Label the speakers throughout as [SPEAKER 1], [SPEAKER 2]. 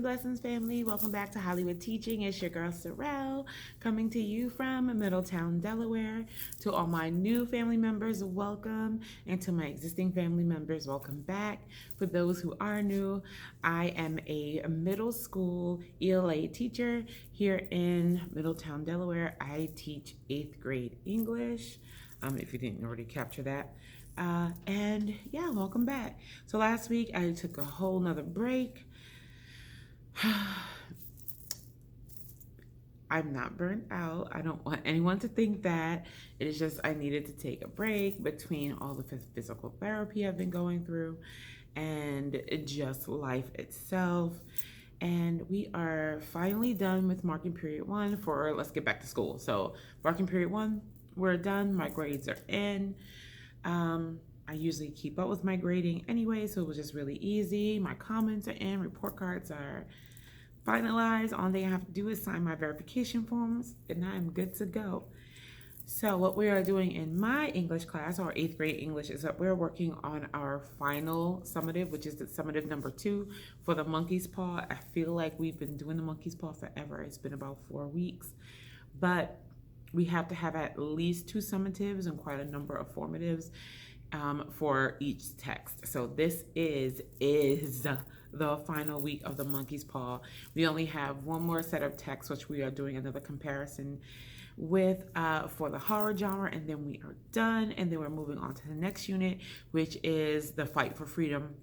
[SPEAKER 1] Blessings family. Welcome back to Hollywood Teaching. It's your girl Sorrel coming to you from Middletown, Delaware. To all my new family members, welcome. And to my existing family members, welcome back. For those who are new, I am a middle school ELA teacher here in Middletown, Delaware. I teach 8th grade English, if you didn't already capture that. And yeah, welcome back. So last week I took a whole nother break. I'm not burnt out. I don't want anyone to think that. It is just I needed to take a break between all the physical therapy I've been going through and just life itself. And we are finally done with marking period 1 for let's get back to school. So marking period 1, we're done. My grades are in. I usually keep up with my grading anyway, so it was just really easy. My comments are in, report cards are finalized. All they have to do is sign my verification forms, and I'm good to go. So what we are doing in my English class, or 8th grade English, is that we're working on our final summative, which is the summative number 2 for the monkey's paw. I feel like we've been doing the monkey's paw forever. It's been about 4 weeks, but we have to have at least 2 summatives and quite a number of formatives for each text. So this is the final week of the monkey's paw. We only have one more set of text, which we are doing another comparison with for the horror genre, and then we are done. And then we're moving on to the next unit, which is the fight for freedom.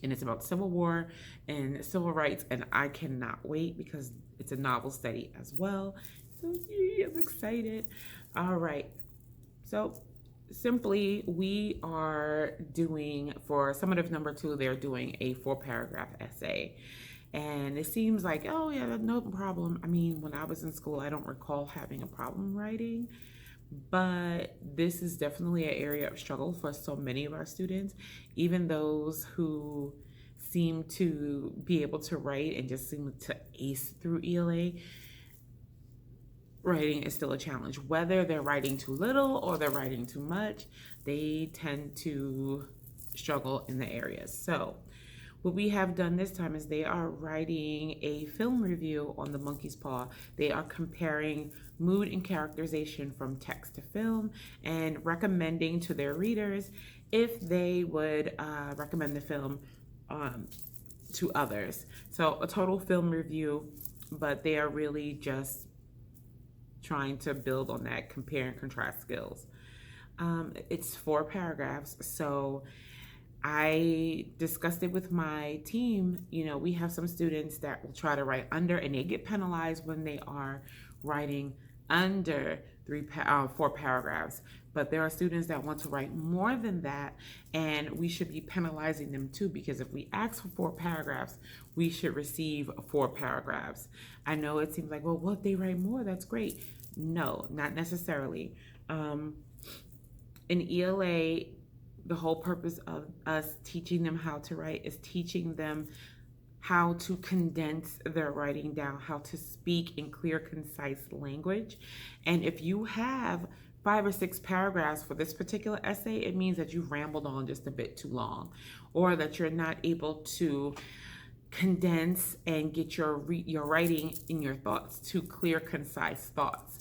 [SPEAKER 1] And it's about Civil War and civil rights, and I cannot wait because it's a novel study as well. So I'm excited. All right. So simply, we are doing, for summative number 2, they're doing a 4-paragraph essay. And it seems like, oh yeah, no problem. I mean, when I was in school, I don't recall having a problem writing, but this is definitely an area of struggle for so many of our students, even those who seem to be able to write and just seem to ace through ELA. Writing is still a challenge. Whether they're writing too little or they're writing too much, they tend to struggle in the areas. So what we have done this time is they are writing a film review on the monkey's paw. They are comparing mood and characterization from text to film and recommending to their readers if they would recommend the film to others. So a total film review, but they are really just trying to build on that compare and contrast skills. It's 4 paragraphs, so I discussed it with my team. You know, we have some students that will try to write under, and they get penalized when they are writing under 4 paragraphs. But there are students that want to write more than that, and we should be penalizing them too, because if we ask for 4 paragraphs, we should receive 4 paragraphs. I know it seems like, well, what if they write more? That's great. No, not necessarily. In ELA, the whole purpose of us teaching them how to write is teaching them how to condense their writing down, how to speak in clear, concise language. And if you have 5 or 6 paragraphs for this particular essay, it means that you've rambled on just a bit too long, or that you're not able to condense and get your writing in your thoughts to clear, concise thoughts.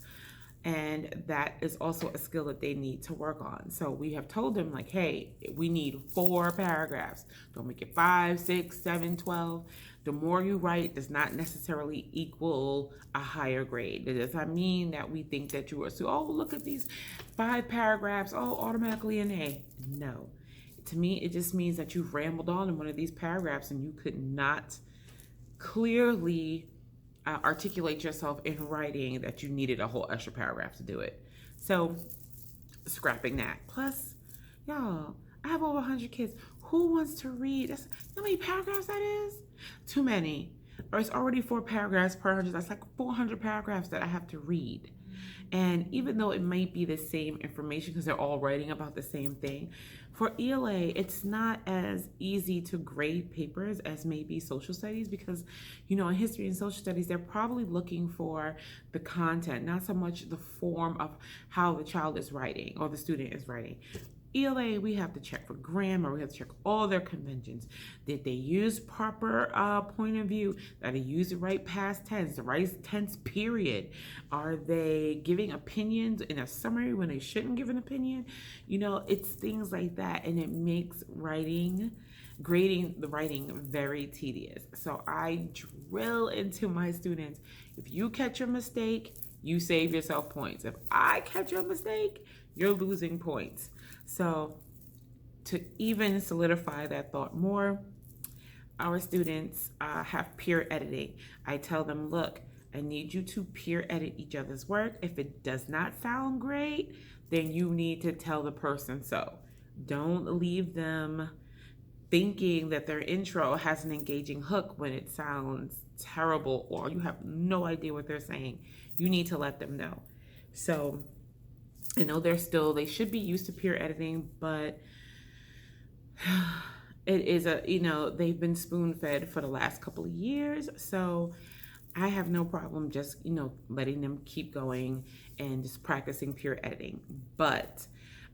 [SPEAKER 1] And that is also a skill that they need to work on. So we have told them, like, hey, we need 4 paragraphs. Don't make it 5, 6, 7, 12. The more you write does not necessarily equal a higher grade. It does not mean that we think that you are so, oh, look at these 5 paragraphs, oh, automatically an A. No. To me, it just means that you've rambled on in one of these paragraphs and you could not clearly articulate yourself in writing that you needed a whole extra paragraph to do it. So scrapping that. Plus, y'all, I have over 100 kids. Who wants to read? That's how many paragraphs that is? Too many. Or it's already 4 paragraphs per 100. That's like 400 paragraphs that I have to read. And even though it might be the same information because they're all writing about the same thing, for ELA, it's not as easy to grade papers as maybe social studies, because, you know, in history and social studies, they're probably looking for the content, not so much the form of how the child is writing or the student is writing. ELA, we have to check for grammar. We have to check all their conventions. Did they use proper point of view? Did they use the right past tense, the right tense period? Are they giving opinions in a summary when they shouldn't give an opinion? You know, it's things like that, and it makes grading the writing very tedious. So I drill into my students, if you catch a mistake, you save yourself points. If I catch a mistake, you're losing points. So to even solidify that thought more, our students have peer editing. I tell them, look, I need you to peer edit each other's work. If it does not sound great, then you need to tell the person so. Don't leave them thinking that their intro has an engaging hook when it sounds terrible or you have no idea what they're saying. You need to let them know. So I know they should be used to peer editing, but it is they've been spoon fed for the last couple of years. So I have no problem just, letting them keep going and just practicing peer editing. But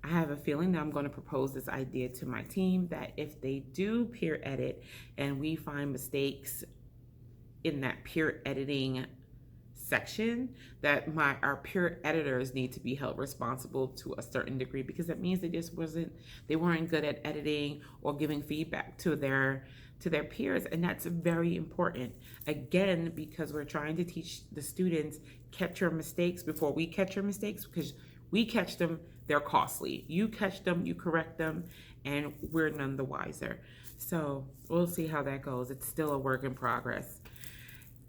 [SPEAKER 1] I have a feeling that I'm going to propose this idea to my team that if they do peer edit and we find mistakes in that peer editing section, that our peer editors need to be held responsible to a certain degree, because that means they weren't good at editing or giving feedback to their peers, and that's very important. Again, because we're trying to teach the students catch your mistakes before we catch your mistakes, because we catch them, they're costly. You catch them, you correct them, and we're none the wiser. So we'll see how that goes. It's still a work in progress.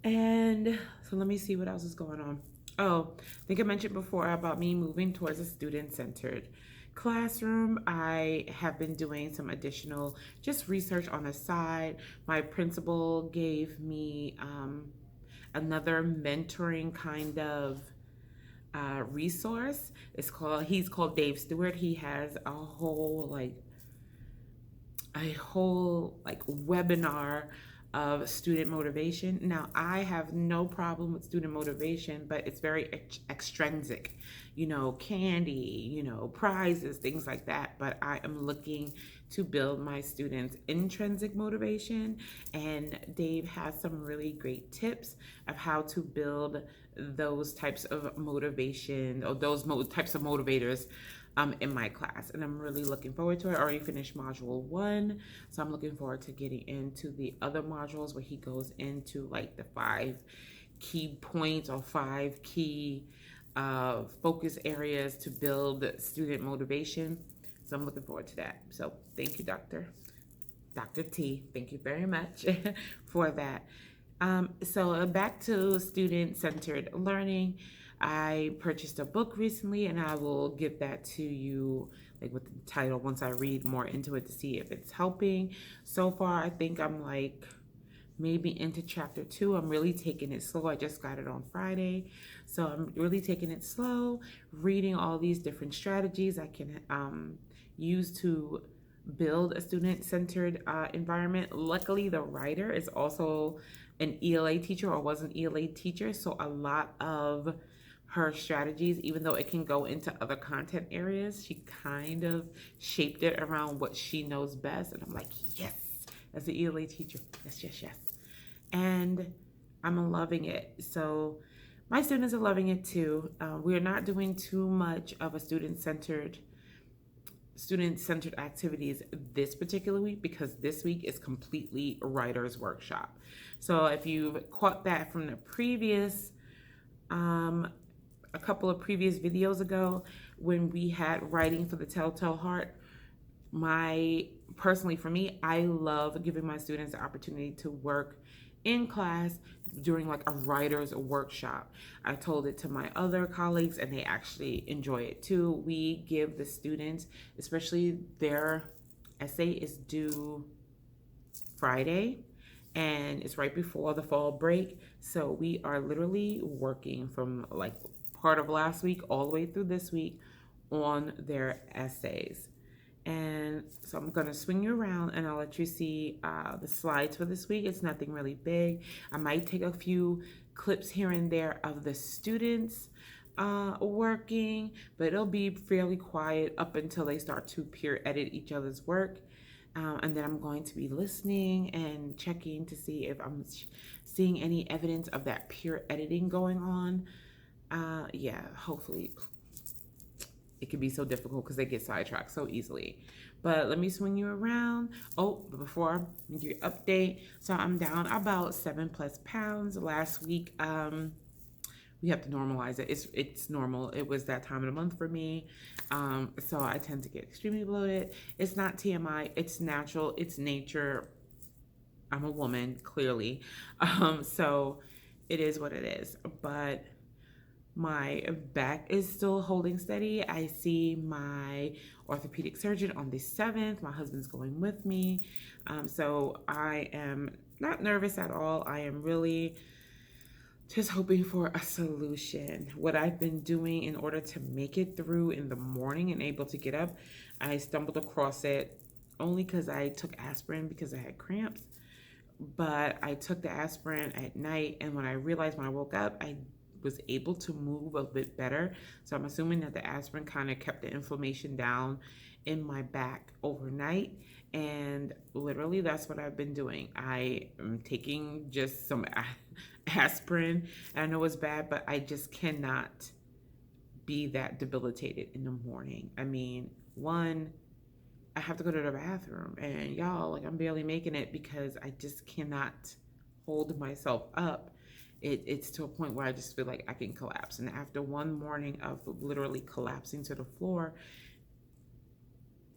[SPEAKER 1] And so let me see what else is going on. Oh, I think I mentioned before about me moving towards a student-centered classroom. I have been doing some additional just research on the side. My principal gave me another mentoring kind of resource. He's called Dave Stewart. He has a whole webinar of student motivation. Now, I have no problem with student motivation, but it's very extrinsic, candy, prizes, things like that. But I am looking to build my students' intrinsic motivation, and Dave has some really great tips of how to build those types of motivation, or those types of motivators in my class, and I'm really looking forward to it. I already finished module 1, so I'm looking forward to getting into the other modules where he goes into like the 5 key points or 5 key focus areas to build student motivation. So I'm looking forward to that. So thank you, Dr. T. Thank you very much for that. So back to student-centered learning. I purchased a book recently, and I will give that to you with the title once I read more into it to see if it's helping. So far, I think I'm maybe into chapter 2. I'm really taking it slow. I just got it on Friday. So I'm really taking it slow, reading all these different strategies I can use to build a student-centered environment. Luckily, the writer is also an ELA teacher, or was an ELA teacher, so a lot of her strategies, even though it can go into other content areas, she kind of shaped it around what she knows best. And I'm like, yes, as an ELA teacher, yes. And I'm loving it. So my students are loving it too. We're not doing too much of a student-centered activities this particular week, because this week is completely writer's workshop. So if you've caught that from the previous a couple of previous videos ago, when we had writing for the Telltale Heart, personally for me, I love giving my students the opportunity to work in class during a writer's workshop. I told it to my other colleagues, and they actually enjoy it too. We give the students, especially their essay is due Friday, and it's right before the fall break. So we are literally working from part of last week all the way through this week on their essays. And so I'm going to swing you around, and I'll let you see the slides for this week. It's nothing really big. I might take a few clips here and there of the students working, but it'll be fairly quiet up until they start to peer edit each other's work. And then I'm going to be listening and checking to see if I'm seeing any evidence of that peer editing going on. Yeah, hopefully. It can be so difficult because they get sidetracked so easily. But let me swing you around. Oh, but before I give you an update, so I'm down about 7+ pounds. Last week, we have to normalize it. It's normal. It was that time of the month for me. So I tend to get extremely bloated. It's not TMI. It's natural. It's nature. I'm a woman, clearly. So it is what it is. But my back is still holding steady. I see my orthopedic surgeon on the 7th. My husband's going with me. So I am not nervous at all. I am really just hoping for a solution. What I've been doing in order to make it through in the morning and able to get up, I stumbled across it only because I took aspirin because I had cramps. But I took the aspirin at night, and when I realized when I woke up, I was able to move a bit better. So I'm assuming that the aspirin kind of kept the inflammation down in my back overnight. And literally, that's what I've been doing. I am taking just some aspirin. I know it's bad, but I just cannot be that debilitated in the morning. I mean, one, I have to go to the bathroom, and y'all, like, I'm barely making it because I just cannot hold myself up. It's to a point where I just feel like I can collapse. And after one morning of literally collapsing to the floor,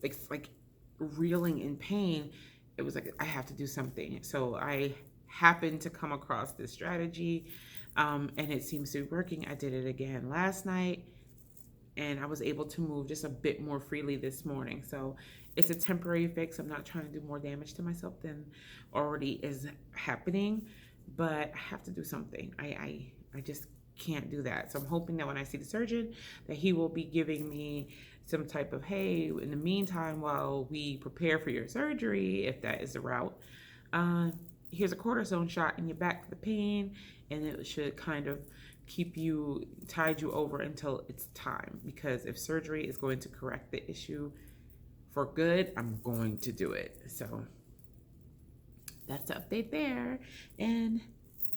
[SPEAKER 1] it's like reeling in pain, it was like I have to do something. So I happened to come across this strategy, and it seems to be working. I did it again last night, and I was able to move just a bit more freely this morning. So it's a temporary fix. I'm not trying to do more damage to myself than already is happening, but I have to do something. I just can't do that. So I'm hoping that when I see the surgeon, that he will be giving me some type of, hey, in the meantime, while we prepare for your surgery, if that is the route, here's a cortisone shot in your back for the pain, and it should kind of tide you over until it's time. Because if surgery is going to correct the issue for good, I'm going to do it. So that's the update there. And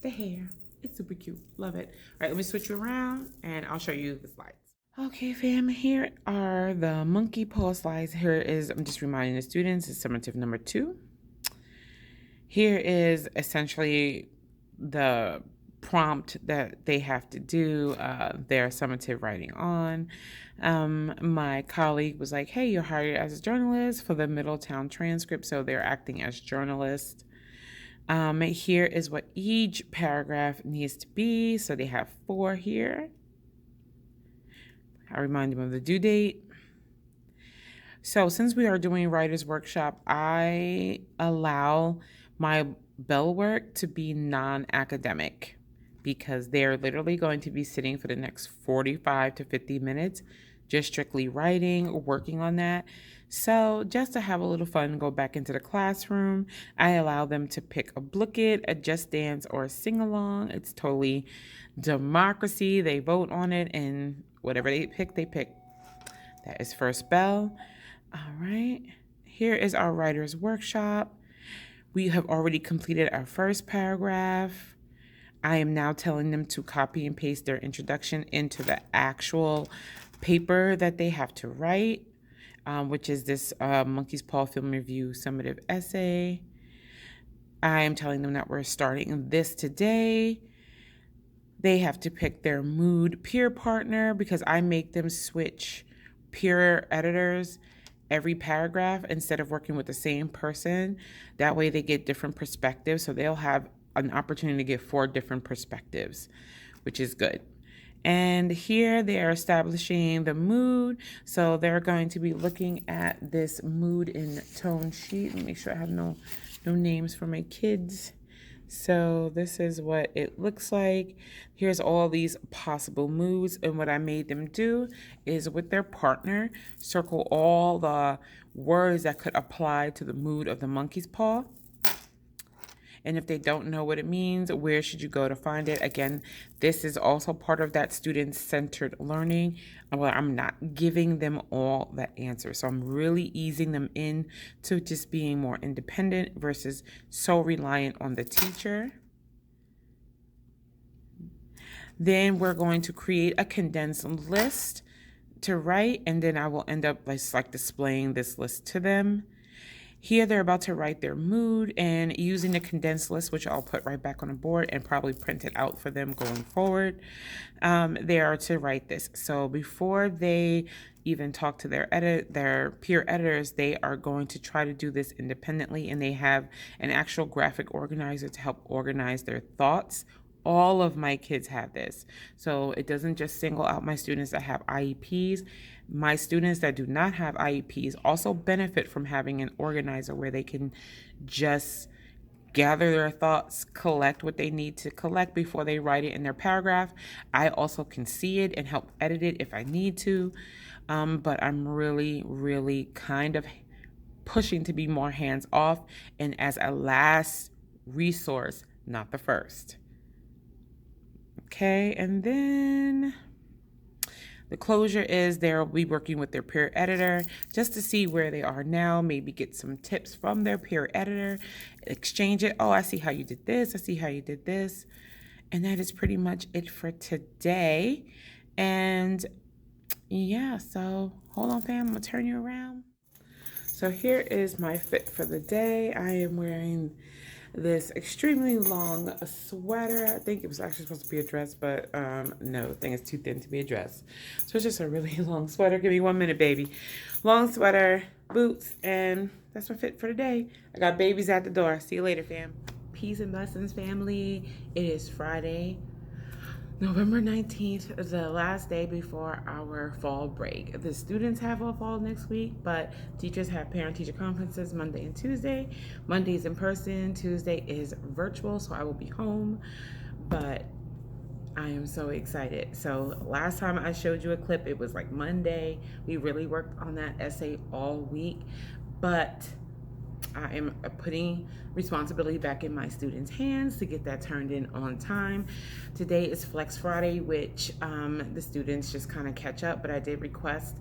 [SPEAKER 1] the hair, it's super cute. Love it. All right, let me switch you around and I'll show you the slides. Okay, fam, here are the monkey paw slides. I'm just reminding the students, it's summative number 2. Here is essentially the prompt that they have to do their summative writing on. My colleague was like, hey, you're hired as a journalist for the Middletown transcript, so they're acting as journalists. Here is what each paragraph needs to be. So they have 4 here. I remind them of the due date. So since we are doing writer's workshop, I allow my bell work to be non-academic because they're literally going to be sitting for the next 45 to 50 minutes, just strictly writing or working on that. So just to have a little fun, go back into the classroom, I allow them to pick a book it, a just dance, or a sing-along. It's totally democracy. They vote on it, and whatever they pick, they pick. That is first bell. All right. Here is our writer's workshop. We have already completed our first paragraph. I am now telling them to copy and paste their introduction into the actual paper that they have to write, which is this Monkey's Paw Film Review summative essay. I am telling them that we're starting this today. They have to pick their mood peer partner because I make them switch peer editors every paragraph instead of working with the same person. That way they get different perspectives. So they'll have an opportunity to get 4 different perspectives, which is good. And here they are establishing the mood. So they're going to be looking at this mood and tone sheet. Let me make sure I have no names for my kids. So this is what it looks like. Here's all these possible moods. And what I made them do is with their partner, circle all the words that could apply to the mood of the monkey's paw. And if they don't know what it means, where should you go to find it? Again, this is also part of that student-centered learning. Well, I'm not giving them all the answers. So I'm really easing them in to just being more independent versus so reliant on the teacher. Then we're going to create a condensed list to write, and then I will end up like displaying this list to them. Here they're about to write their mood, and using the condensed list, which I'll put right back on the board and probably print it out for them going forward, they are to write this. So before they even talk to their peer editors, they are going to try to do this independently, and they have an actual graphic organizer to help organize their thoughts. All of my kids have this. So it doesn't just single out my students that have IEPs. My students that do not have IEPs also benefit from having an organizer where they can just gather their thoughts, collect what they need to collect before they write it in their paragraph. I also can see it and help edit it if I need to. But I'm really, really kind of pushing to be more hands off and as a last resource, not the first. Okay, and then the closure is they'll be working with their peer editor just to see where they are now, maybe get some tips from their peer editor, exchange it. Oh, I see how you did this. I see how you did this. And that is pretty much it for today. And yeah, so hold on, fam. I'm going to turn you around. So here is my fit for the day. I am wearing this extremely long sweater. I think it was actually supposed to be a dress, but no, the thing is too thin to be a dress. So it's just a really long sweater. Give me 1 minute, baby. Long sweater, boots, and that's my fit for today. I got babies at the door. See you later, fam. Peace and blessings, family. It is Friday, November 19th, the last day before our fall break. The students have a fall next week, but teachers have parent-teacher conferences Monday and Tuesday. Monday is in person, Tuesday is virtual, so I will be home, but I am so excited. So last time I showed you a clip, it was like Monday. We really worked on that essay all week, but I am putting responsibility back in my students' hands to get that turned in on time. Today is Flex Friday, which the students just kind of catch up, but I did request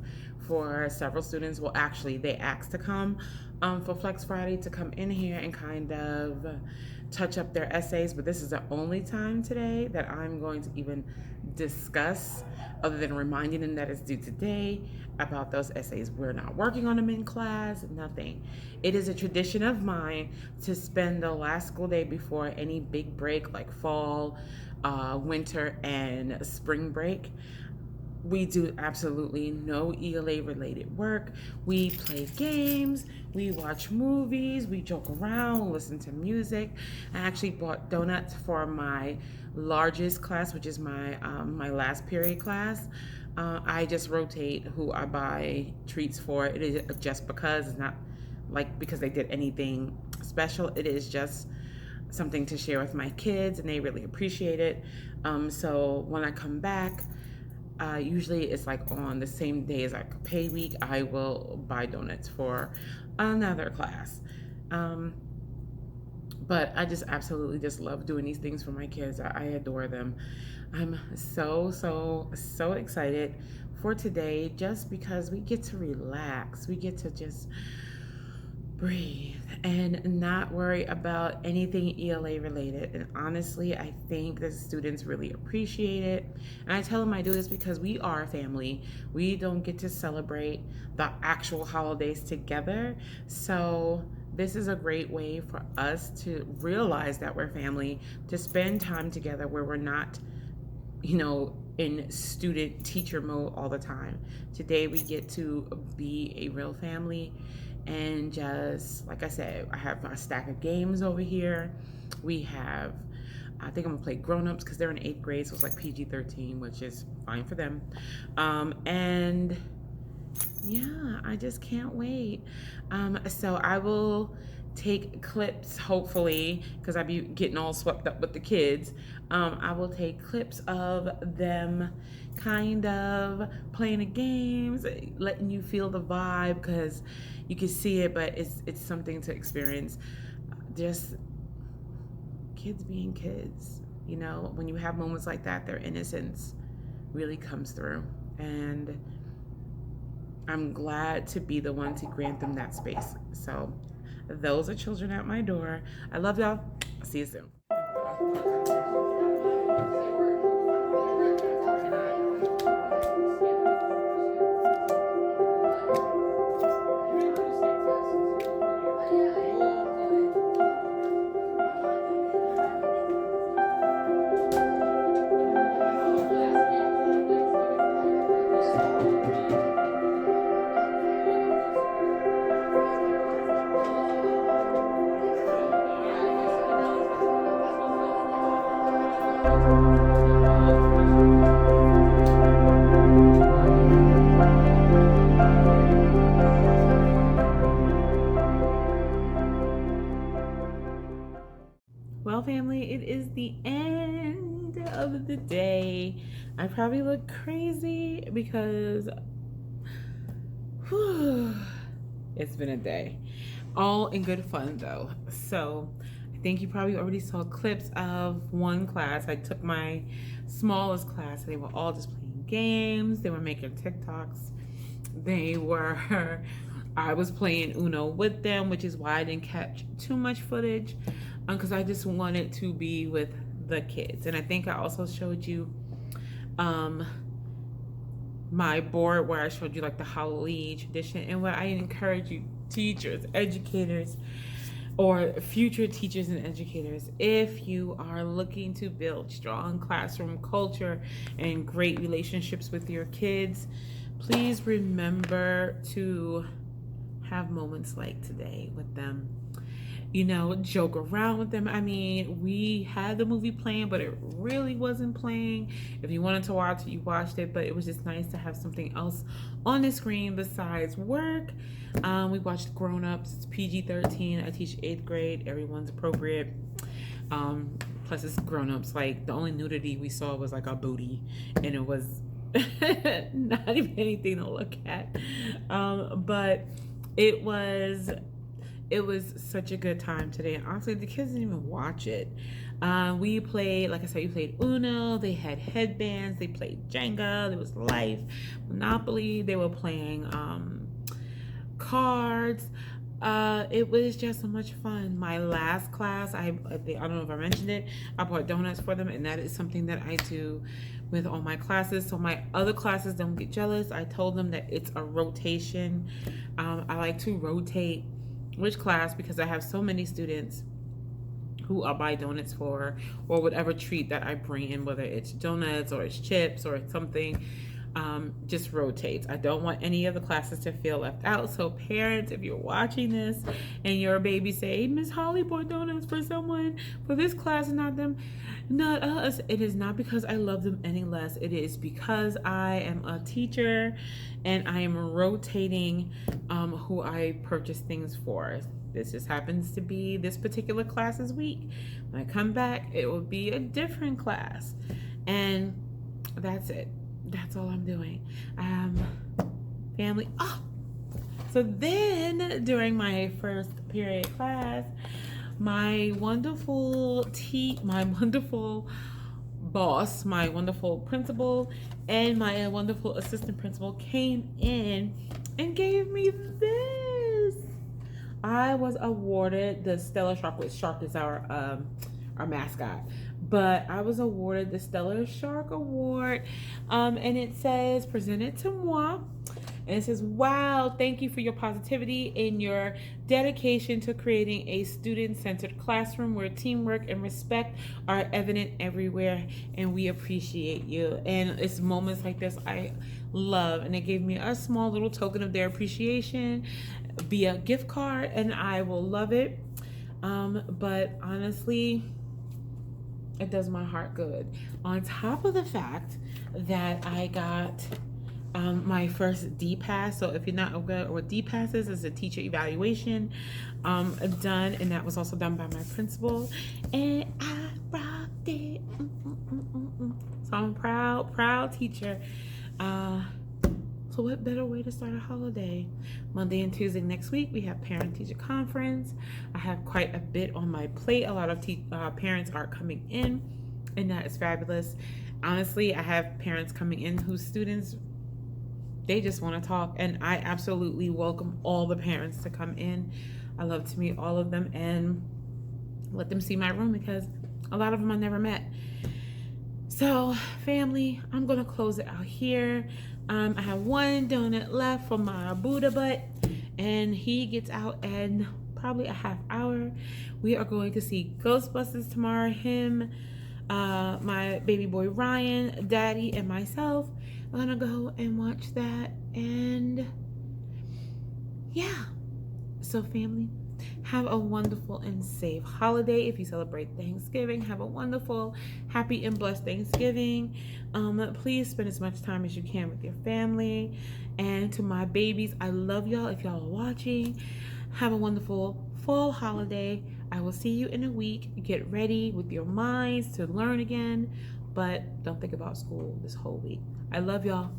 [SPEAKER 1] for several students. Well, actually, they asked to come for Flex Friday to come in here and kind of touch up their essays, but this is the only time today that I'm going to even discuss, other than reminding them that it's due today, about those essays. We're not working on them in class, nothing. It is a tradition of mine to spend the last school day before any big break like fall, winter, and spring break. We do absolutely no ELA related work. We play games, we watch movies, we joke around, listen to music. I actually bought donuts for my largest class, which is my last period class. I just rotate who I buy treats for. It is just because it's not like because they did anything special. It is just something to share with my kids, and they really appreciate it. So when I come back, usually it's like on the same day as like pay week, I will buy donuts for another class. But I just absolutely just love doing these things for my kids. I adore them. I'm so excited for today just because we get to relax. We get to just breathe and not worry about anything ELA related. And honestly, I think the students really appreciate it. And I tell them I do this because we are a family. We don't get to celebrate the actual holidays together. So this is a great way for us to realize that we're family, to spend time together where we're not, in student teacher mode all the time. Today we get to be a real family. And just like I said, I have a stack of games over here. I think I'm gonna play grown-ups because they're in 8th grade, so it's like PG-13, which is fine for them. And yeah, I just can't wait. So I will take clips, hopefully, because I be getting all swept up with the kids. I will take clips of them kind of playing the games, letting you feel the vibe, because you can see it, but it's something to experience. Just kids being kids. You know, when you have moments like that, their innocence really comes through. And I'm glad to be the one to grant them that space. So those are children at my door. I love y'all. See you soon. Well, family, it is the end of the day. I probably look crazy because it's been a day. All in good fun, though. So I think you probably already saw clips of one class. I took my smallest class. They were all just playing games. They were making TikToks. I was playing Uno with them, which is why I didn't catch too much footage, because I just wanted to be with the kids. And I think I also showed you my board where I showed you like the Halloween tradition, and what I encourage you, teachers, educators, or future teachers and educators, if you are looking to build strong classroom culture and great relationships with your kids, please remember to have moments like today with them. You know, joke around with them. I mean, we had the movie playing, but it really wasn't playing. If you wanted to watch it, you watched it, but it was just nice to have something else on the screen besides work. We watched Grown Ups. It's PG-13. I teach 8th grade. Everyone's appropriate. Plus, it's Grown Ups. Like, the only nudity we saw was like a booty, and it was not even anything to look at. But it was such a good time today. And honestly, the kids didn't even watch it. We played, like I said, we played Uno. They had headbands. They played Jenga. There was Life, Monopoly. They were playing cards. It was just so much fun. My last class, I don't know if I mentioned it, I bought donuts for them, and that is something that I do with all my classes. So my other classes don't get jealous. I told them that it's a rotation. I like to rotate which class because I have so many students who I buy donuts for, or whatever treat that I bring in, whether it's donuts or it's chips or it's something. Just rotates. I don't want any of the classes to feel left out. So parents, if you're watching this and your baby say, Miss Holly bought donuts for someone for this class and not them, not us, it is not because I love them any less. It is because I am a teacher and I am rotating who I purchase things for. This just happens to be this particular class's week. When I come back, it will be a different class. And that's it. That's all I'm doing. Family. So then during my first period class, my wonderful boss, my wonderful principal, and my wonderful assistant principal came in and gave me this. I was awarded the Stellar Shark, which Shark is our mascot. But I was awarded the Stellar Shark Award, and it says, presented to moi. And it says, wow, thank you for your positivity and your dedication to creating a student-centered classroom where teamwork and respect are evident everywhere, and we appreciate you. And it's moments like this I love, and it gave me a small little token of their appreciation via gift card, and I will love it. But honestly, it does my heart good. On top of the fact that I got my first D-Pass. So if you're not aware what D-Pass is a teacher evaluation done, and that was also done by my principal, and I rocked it. So I'm a proud teacher. So what better way to start a holiday? Monday and Tuesday next week, we have parent-teacher conference. I have quite a bit on my plate. A lot of parents are coming in, and that is fabulous. Honestly, I have parents coming in whose students, they just want to talk, and I absolutely welcome all the parents to come in. I love to meet all of them and let them see my room, because a lot of them I never met. So family, I'm gonna close it out here. I have one donut left for my Buddha butt, and he gets out in probably a half hour. We are going to see Ghostbusters tomorrow. Him, my baby boy Ryan, daddy, and myself are gonna go and watch that. And yeah, so family, have a wonderful and safe holiday. If you celebrate Thanksgiving, have a wonderful, happy, and blessed Thanksgiving. Please spend as much time as you can with your family. And to my babies, I love y'all. If y'all are watching, have a wonderful fall holiday. I will see you in a week. Get ready with your minds to learn again, but don't think about school this whole week. I love y'all.